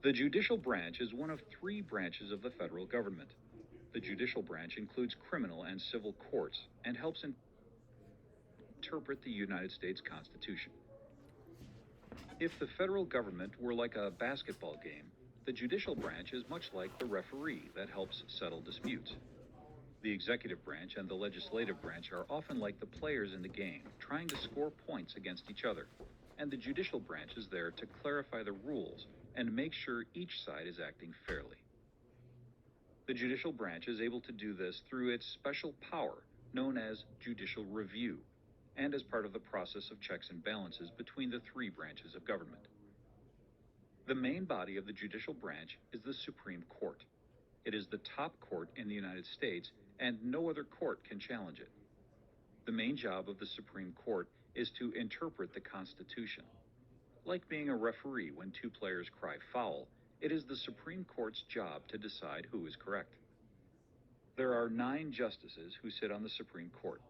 The judicial branch is one of three branches of the federal government. The judicial branch includes criminal and civil courts and helps interpret the United States Constitution. If the federal government were like a basketball game, the judicial branch is much like the referee that helps settle disputes. The executive branch and the legislative branch are often like the players in the game, trying to score points against each other, and the judicial branch is there to clarify the rules and make sure each side is acting fairly. The judicial branch is able to do this through its special power, known as judicial review, and as part of the process of checks and balances between the three branches of government. The main body of the judicial branch is the Supreme Court. It is the top court in the United States, and no other court can challenge it. The main job of the Supreme Court is to interpret the Constitution. Like being a referee when two players cry foul, it is the Supreme Court's job to decide who is correct. There are 9 justices who sit on the Supreme Court.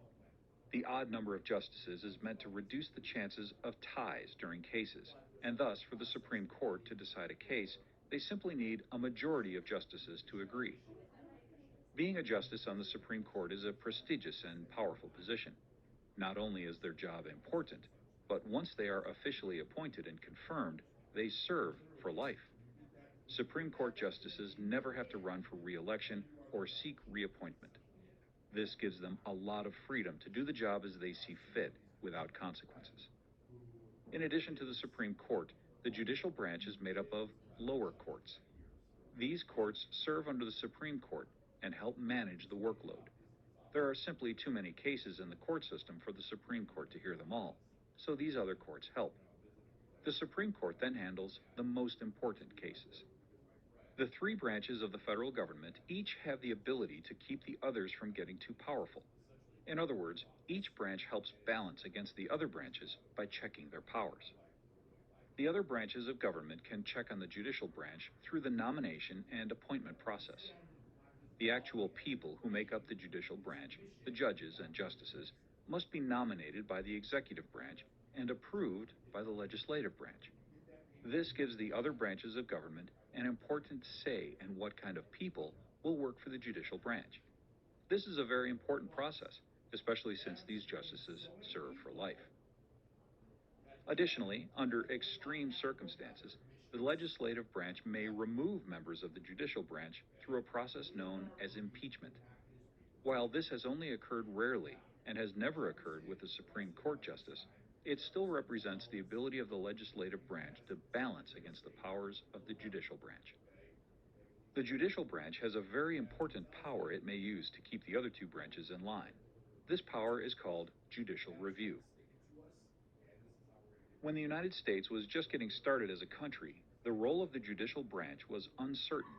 The odd number of justices is meant to reduce the chances of ties during cases, and thus, for the Supreme Court to decide a case, they simply need a majority of justices to agree. Being a justice on the Supreme Court is a prestigious and powerful position. Not only is their job important, but once they are officially appointed and confirmed, they serve for life. Supreme Court justices never have to run for re-election or seek reappointment. This gives them a lot of freedom to do the job as they see fit, without consequences. In addition to the Supreme Court, the judicial branch is made up of lower courts. These courts serve under the Supreme Court and help manage the workload. There are simply too many cases in the court system for the Supreme Court to hear them all, so these other courts help. The Supreme Court then handles the most important cases. The 3 branches of the federal government each have the ability to keep the others from getting too powerful. In other words, each branch helps balance against the other branches by checking their powers. The other branches of government can check on the judicial branch through the nomination and appointment process. The actual people who make up the judicial branch, the judges and justices, must be nominated by the executive branch and approved by the legislative branch. This gives the other branches of government an important say in what kind of people will work for the judicial branch. This is a very important process, especially since these justices serve for life. Additionally, under extreme circumstances, the legislative branch may remove members of the judicial branch through a process known as impeachment. While this has only occurred rarely and has never occurred with a Supreme Court justice, it still represents the ability of the legislative branch to balance against the powers of the judicial branch. The judicial branch has a very important power it may use to keep the other 2 branches in line. This power is called judicial review. When the United States was just getting started as a country, the role of the judicial branch was uncertain.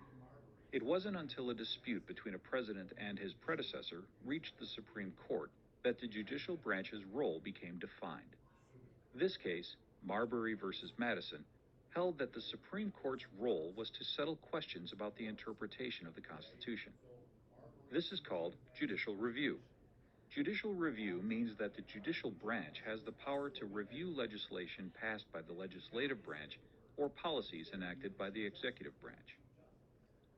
It wasn't until a dispute between a president and his predecessor reached the Supreme Court that the judicial branch's role became defined. This case, Marbury versus Madison, held that the Supreme Court's role was to settle questions about the interpretation of the Constitution. This is called judicial review. Judicial review means that the judicial branch has the power to review legislation passed by the legislative branch or policies enacted by the executive branch.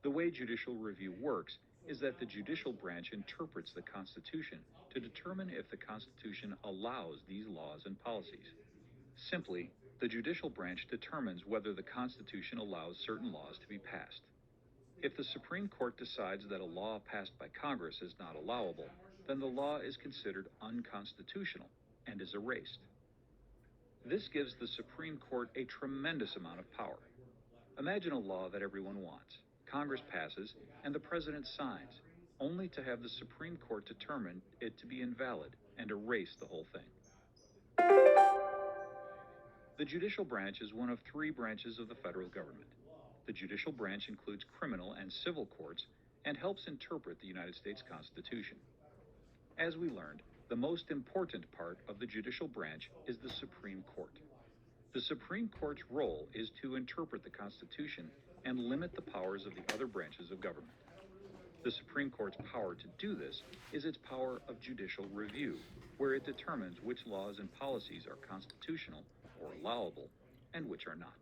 The way judicial review works is that the judicial branch interprets the Constitution to determine if the Constitution allows these laws and policies. Simply, the judicial branch determines whether the Constitution allows certain laws to be passed. If the Supreme Court decides that a law passed by Congress is not allowable, then the law is considered unconstitutional and is erased. This gives the Supreme Court a tremendous amount of power. Imagine a law that everyone wants. Congress passes, and the president signs, only to have the Supreme Court determine it to be invalid and erase the whole thing. The judicial branch is one of 3 branches of the federal government. The judicial branch includes criminal and civil courts and helps interpret the United States Constitution. As we learned, the most important part of the judicial branch is the Supreme Court. The Supreme Court's role is to interpret the Constitution and limit the powers of the other branches of government. The Supreme Court's power to do this is its power of judicial review, where it determines which laws and policies are constitutional or allowable and which are not.